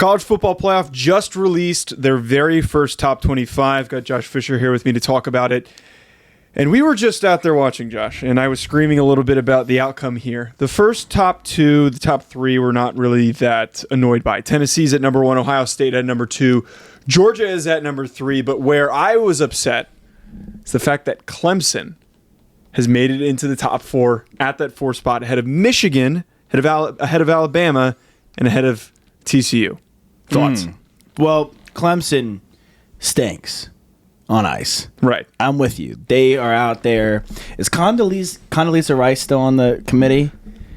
College Football Playoff just released their very first top 25. Got Josh Fisher here with me to talk about it. And we were just out there watching, Josh, and I was screaming a little bit about the outcome here. The first top two, the top three, we're not really that annoyed by. Tennessee's at number 1, Ohio State at number 2, Georgia is at number 3, but where I was upset is the fact that Clemson has made it into the top 4 at that 4 spot, ahead of Michigan, ahead of Alabama, and ahead of TCU. Thoughts? Well, Clemson stinks on ice. Right. I'm with you. They are out there. Is Condoleezza Rice still on the committee?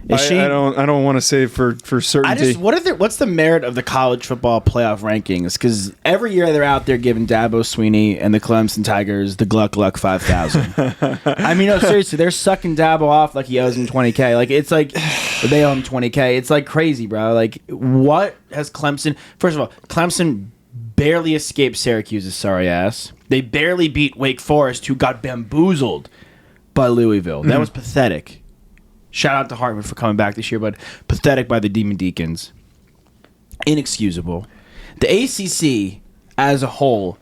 Is she? I don't want to say for certainty. What's the merit of the college football playoff rankings? Because every year they're out there giving Dabo Swinney and the Clemson Tigers the Gluck Gluck 5,000. I mean, no, seriously, they're sucking Dabo off like he owes him $20K. Like it's like they owe him $20K. It's like crazy, bro. Like what has Clemson? First of all, Clemson barely escaped Syracuse's sorry ass. They barely beat Wake Forest, who got bamboozled by Louisville. That was pathetic. Shout out to Hartman for coming back this year, but pathetic by the Demon Deacons. Inexcusable. The ACC as a whole,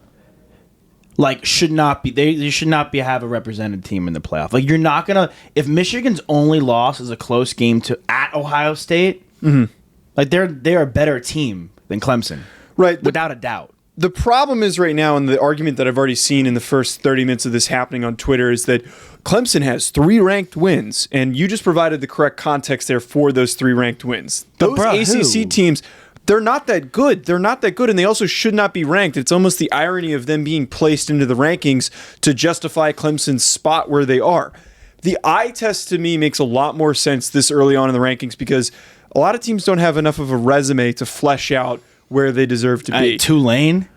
like, should not be. They should not be have a represented team in the playoff. Like, you're not gonna. If Michigan's only loss is a close game at Ohio State, like they're a better team than Clemson, right? Without a doubt. The problem is right now, and the argument that I've already seen in the first 30 minutes of this happening on Twitter is that Clemson has 3 ranked wins, and you just provided the correct context there for those 3 ranked wins. Those ACC teams, they're not that good. They're not that good, and they also should not be ranked. It's almost the irony of them being placed into the rankings to justify Clemson's spot where they are. The eye test to me makes a lot more sense this early on in the rankings because a lot of teams don't have enough of a resume to flesh out where they deserve to be. Tulane?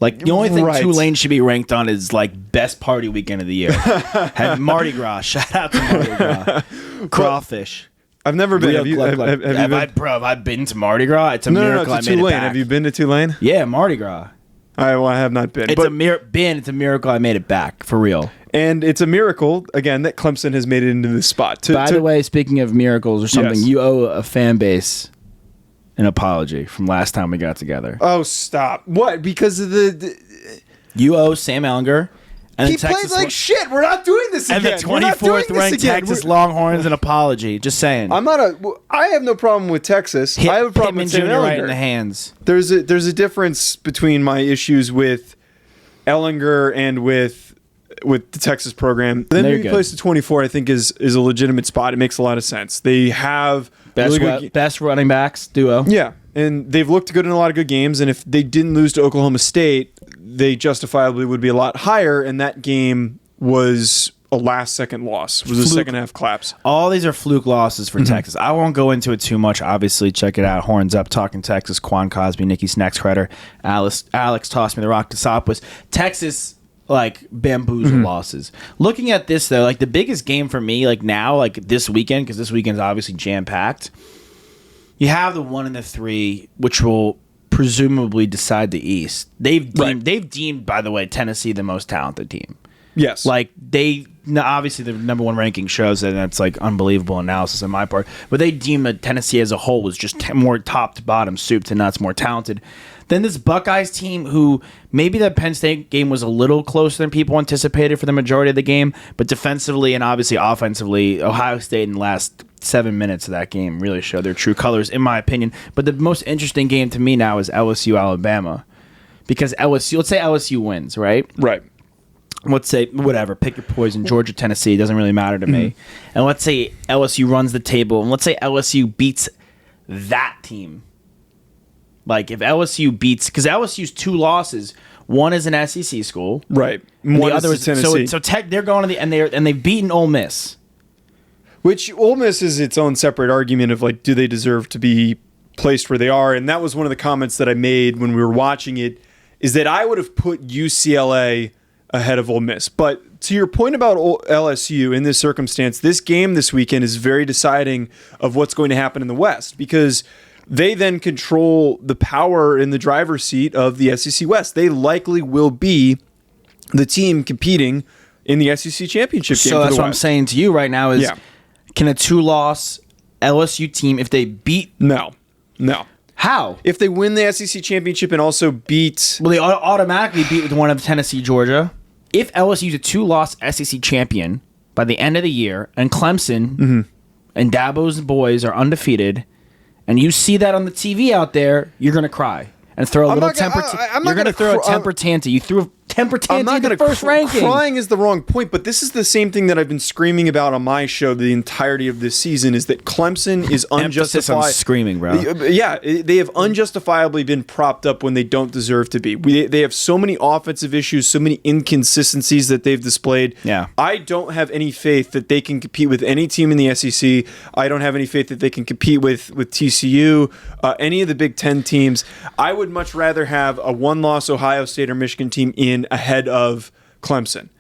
Like, the only thing Tulane should be ranked on is, like, best party weekend of the year. Had Mardi Gras. Shout out to Mardi Gras. Crawfish. I've never been. Have you been? Have I been to Mardi Gras? It's a miracle I made it back. Have you been to Tulane? Yeah, Mardi Gras. I have not been. It's a miracle I made it back, for real. And it's a miracle, again, that Clemson has made it into this spot. By the way, speaking of miracles or something, you owe a fan base an apology from last time we got together. Oh, stop. What? Because of the you owe Sam Ellinger. And he plays like shit. We're not doing this again. And the 24th ranked Texas Longhorns an apology. Just saying. I have no problem with Texas. I have a problem with Sam Ellinger. Right in the hands. There's a difference between my issues with Ellinger and with the Texas program. Then he plays to 24, I think, is a legitimate spot. It makes a lot of sense. They have best running backs duo. Yeah, and they've looked good in a lot of good games, and if they didn't lose to Oklahoma State, they justifiably would be a lot higher, and that game was a last-second loss. It was a second-half collapse. All these are fluke losses for Texas. I won't go into it too much. Obviously, check it out. Horns Up, Talking Texas, Quan Cosby, Nikki Snacks Credder, Alex Tossed Me the Rock Tosopoulos. Texas, like, bamboozle losses. Looking at this, though, like, the biggest game for me, like, now, like, this weekend, because this weekend is obviously jam-packed, you have the 1 and the 3, which will presumably decide the East. They've deemed, by the way, Tennessee the most talented team. Yes. Like, obviously the number 1 ranking shows that, and that's like unbelievable analysis on my part, but they deem that Tennessee as a whole was just more top to bottom, soup to nuts, more talented than this Buckeyes team, who maybe that Penn State game was a little closer than people anticipated for the majority of the game, but defensively and obviously offensively, Ohio State in the last 7 minutes of that game really showed their true colors, in my opinion. But the most interesting game to me now is LSU Alabama, because let's say LSU wins, right? Right. Let's say, whatever, pick your poison, Georgia, Tennessee, it doesn't really matter to me. And let's say LSU runs the table, and let's say LSU beats that team. Like, if LSU beats, because LSU's 2 losses, one is an SEC school, right? And one the other is Tennessee. So they're going to the and they've beaten Ole Miss, which Ole Miss is its own separate argument of, like, do they deserve to be placed where they are? And that was one of the comments that I made when we were watching it, is that I would have put UCLA ahead of Ole Miss. But to your point about LSU in this circumstance, this game this weekend is very deciding of what's going to happen in the West, because they then control the power in the driver's seat of the SEC West. They likely will be the team competing in the SEC championship game. So that's what I'm saying to you right now is, can a 2-loss LSU team, if they beat... No. How? If they win the SEC championship and also beat... Well, they automatically beat one of Tennessee, Georgia. If LSU's a 2-loss SEC champion by the end of the year, and Clemson and Dabo's boys are undefeated, and you see that on the TV out there, you're going to cry and throw a little temper. You're going to throw a temper tantrum. You threw a temper tantrum in the first ranking. Crying is the wrong point, but this is the same thing that I've been screaming about on my show the entirety of this season, is that Clemson is unjustified. Emphasis on screaming, bro. Yeah, they have unjustifiably been propped up when they don't deserve to be. They have so many offensive issues, so many inconsistencies that they've displayed. Yeah. I don't have any faith that they can compete with any team in the SEC. I don't have any faith that they can compete with TCU, any of the Big Ten teams. I would much rather have a one-loss Ohio State or Michigan team in ahead of Clemson.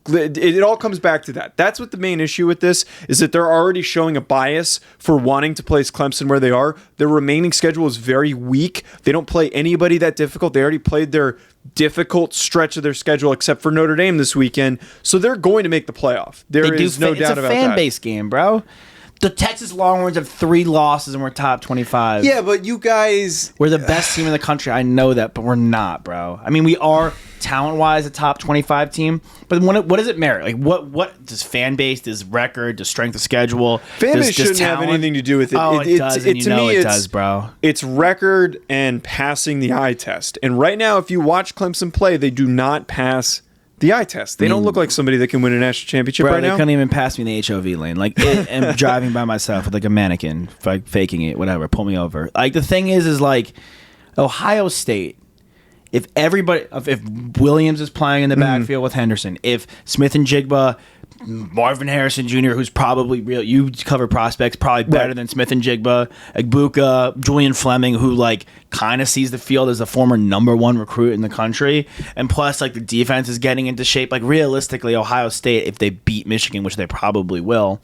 It all comes back to that. That's what the main issue with this is, that they're already showing a bias for wanting to place Clemson where they are. Their remaining schedule is very weak. They don't play anybody that difficult. They already played their difficult stretch of their schedule except for Notre Dame this weekend. So they're going to make the playoff. There is no doubt about that. It's a fan base game, bro. The Texas Longhorns have 3 losses and we're top 25. Yeah, but you guys... We're the best team in the country. I know that, but we're not, bro. I mean, we are talent-wise a top 25 team, but what does it merit? Like, what does fan base, does record, does strength of schedule? Fan base shouldn't have anything to do with it. Oh, it does, and you know it does, bro. It's record and passing the eye test. And right now, if you watch Clemson play, they do not pass the eye test. They don't look like somebody that can win a national championship right now. They couldn't even pass me in the HOV lane. Like, I'm driving by myself with like a mannequin, like faking it, whatever. Pull me over. Like, the thing is like Ohio State. If Williams is playing in the backfield with Henderson, if Smith and Jigba, Marvin Harrison Jr., who's probably real, you cover prospects probably better than Smith and Jigba, Egbuka, Julian Fleming, who like kind of sees the field as a former #1 recruit in the country, and plus like the defense is getting into shape. Like, realistically, Ohio State, if they beat Michigan, which they probably will,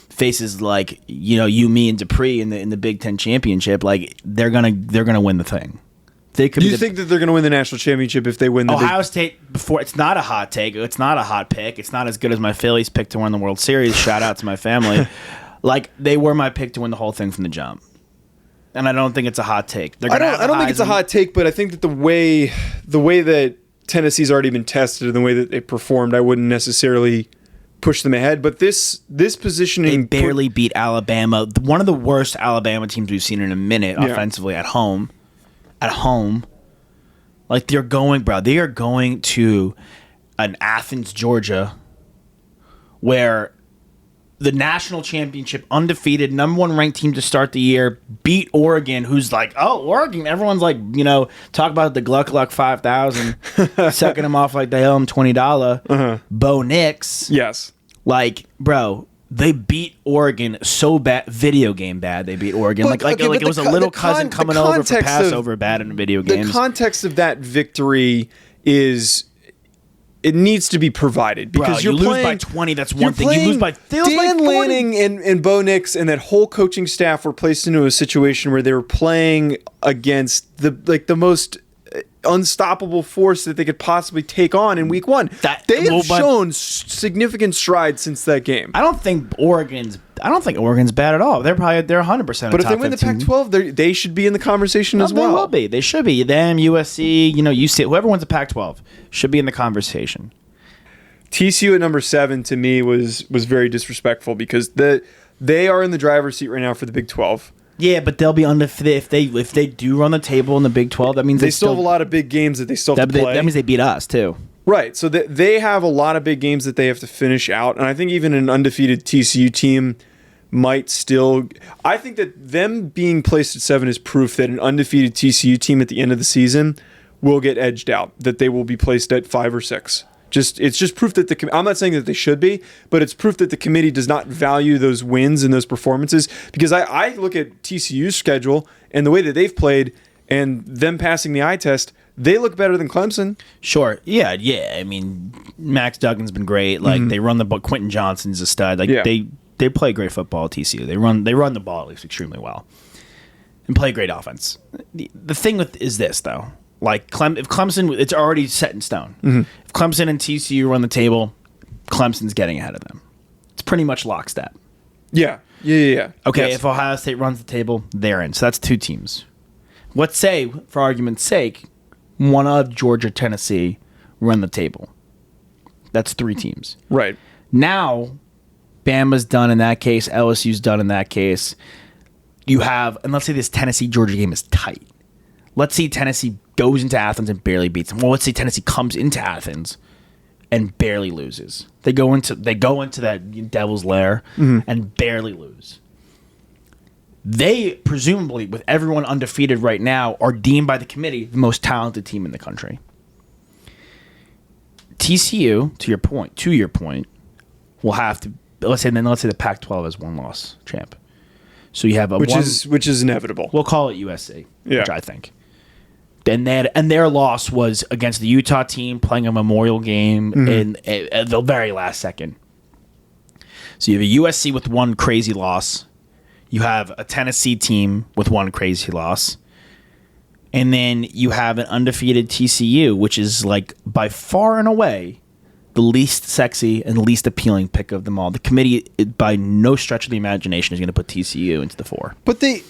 faces like you, me, and Dupree in the Big Ten championship. Like, they're gonna win the thing. Do you think that they're going to win the national championship if they win the Ohio State? Before, it's not a hot take. It's not a hot pick. It's not as good as my Phillies pick to win the World Series. Shout out to my family. Like, they were my pick to win the whole thing from the jump, and I don't think it's a hot take. I don't think it's a hot take, but I think that the way that Tennessee's already been tested and the way that they performed, I wouldn't necessarily push them ahead. But this positioning, they barely beat Alabama, one of the worst Alabama teams we've seen in a minute offensively at home. Like, they are going to an Athens, Georgia, where the national championship, undefeated, #1 ranked team to start the year, beat Oregon, who's like, oh, Oregon, everyone's like, talk about the Gluck 5000, sucking them off like they owe them $20. Bo Nix. Yes. Like, bro, they beat Oregon so bad, video game bad. They beat Oregon like it was a little cousin coming over for Passover bad in video games. The context of that victory is, it needs to be provided, because you lose by 20. That's one thing. You lose by Dan Lanning and Bo Nix and that whole coaching staff were placed into a situation where they were playing against the most unstoppable force that they could possibly take on in week 1. They have shown significant strides since that game. I don't think Oregon's bad at all. They're 100%. But if they win the Pac-12, they should be in the conversation as well. They will be. They should be. Them, USC, UC, whoever wins the Pac-12 should be in the conversation. TCU at number 7 to me was very disrespectful, because they are in the driver's seat right now for the Big 12. Yeah, but they'll be undefeated if they do run the table in the Big 12. That means they still have a lot of big games that they still have to play. That means they beat us too. Right. So they have a lot of big games that they have to finish out, and I think even an undefeated TCU team might still. I think that them being placed at 7 is proof that an undefeated TCU team at the end of the season will get edged out. That they will be placed at 5 or 6. It's just proof that I'm not saying that they should be, but it's proof that the committee does not value those wins and those performances. Because I look at TCU's schedule and the way that they've played and them passing the eye test, they look better than Clemson. Sure. Yeah. I mean, Max Duggan's been great. Like, they run the ball. Quentin Johnson's a stud. Like, they play great football at TCU. They run the ball at least extremely well and play great offense. The thing is this, though. Like, if Clemson, it's already set in stone. If Clemson and TCU run the table, Clemson's getting ahead of them. It's pretty much lockstep. Yeah. Okay, yes. If Ohio State runs the table, they're in. So that's 2 teams. let's say, for argument's sake, one of Georgia, Tennessee run the table. That's 3 teams. Right. Now, Bama's done in that case. LSU's done in that case. You have, and let's say this Tennessee-Georgia game is tight. Let's say Tennessee goes into Athens and barely beats them. Well, let's say Tennessee comes into Athens and barely loses. They go into that devil's lair and barely lose. They, presumably, with everyone undefeated right now, are deemed by the committee the most talented team in the country. TCU, to your point, will have to, let's say the Pac-12 has 1 loss champ. So you have a which is inevitable. We'll call it USC, yeah. Which I think. And their loss was against the Utah team playing a memorial game at the very last second. So you have a USC with 1 crazy loss. You have a Tennessee team with 1 crazy loss. And then you have an undefeated TCU, which is like by far and away the least sexy and least appealing pick of them all. The committee, by no stretch of the imagination, is going to put TCU into the 4. But they're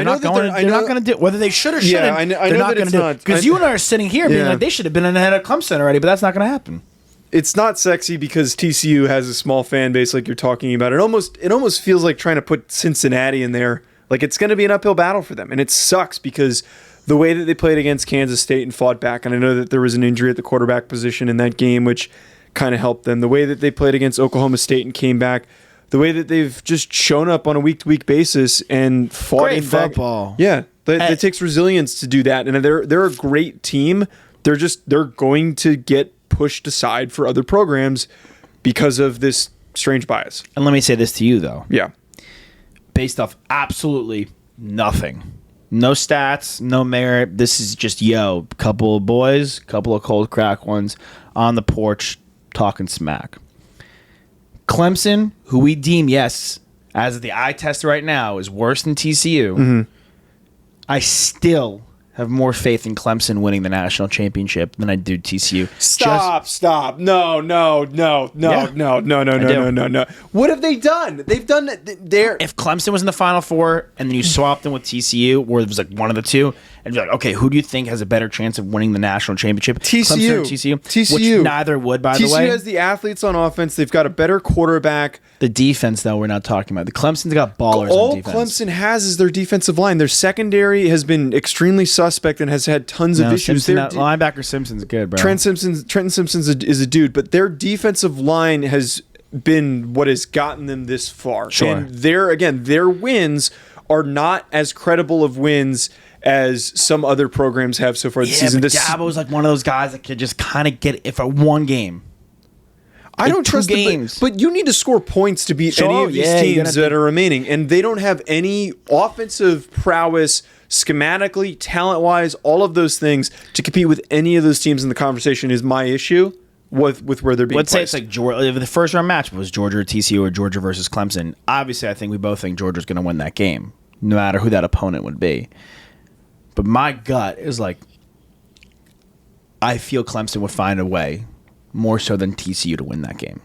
not going to do it. Whether they should or shouldn't, yeah, I know they're not that going to it's do not. it. Because you and I are sitting here being like, they should have been ahead of Clemson already, but that's not going to happen. It's not sexy because TCU has a small fan base like you're talking about. It almost feels like trying to put Cincinnati in there. Like it's going to be an uphill battle for them. And it sucks because the way that they played against Kansas State and fought back, and I know that there was an injury at the quarterback position in that game, which kind of helped them. The way that they played against Oklahoma State and came back, the way that they've just shown up on a week-to-week basis and fought Great in football. Yeah, it takes resilience to do that, and they're a great team. They're going to get pushed aside for other programs because of this strange bias. And let me say this to you, though. Yeah. Based off absolutely nothing. No stats, no merit. This is just, couple of boys, couple of cold crack ones on the porch talking smack. Clemson, who we deem, yes, as the eye test right now, is worse than TCU. I still have more faith in Clemson winning the national championship than I do TCU. Stop. No. What have they done? They've done their... If Clemson was in the Final Four and then you swapped them with TCU, where it was like one of the two, and you're like, okay, who do you think has a better chance of winning the national championship? TCU. Clemson or TCU? Which neither would, by the way. TCU has the athletes on offense. They've got a better quarterback. The defense, though, we're not talking about. The Clemson's got ballers All on defense. Clemson has is their defensive line. Their secondary has been extremely suspect and has had tons of issues. Linebacker Simpson's good, bro. Trenton Simpson's is a dude, but their defensive line has been what has gotten them this far. Sure. And their wins are not as credible of wins as some other programs have so far this season. But Dabo's like one of those guys that could just kind of get it for one game. I don't trust games. But you need to score points to beat any of these teams that are remaining. And they don't have any offensive prowess, schematically, talent-wise, all of those things to compete with any of those teams in the conversation is my issue with where they're being Let's placed. say it's like Georgia. If the first round match was Georgia or TCU or Georgia versus Clemson, obviously I think we both think Georgia's going to win that game, no matter who that opponent would be. But my gut is like, I feel Clemson would find a way more so than TCU to win that game.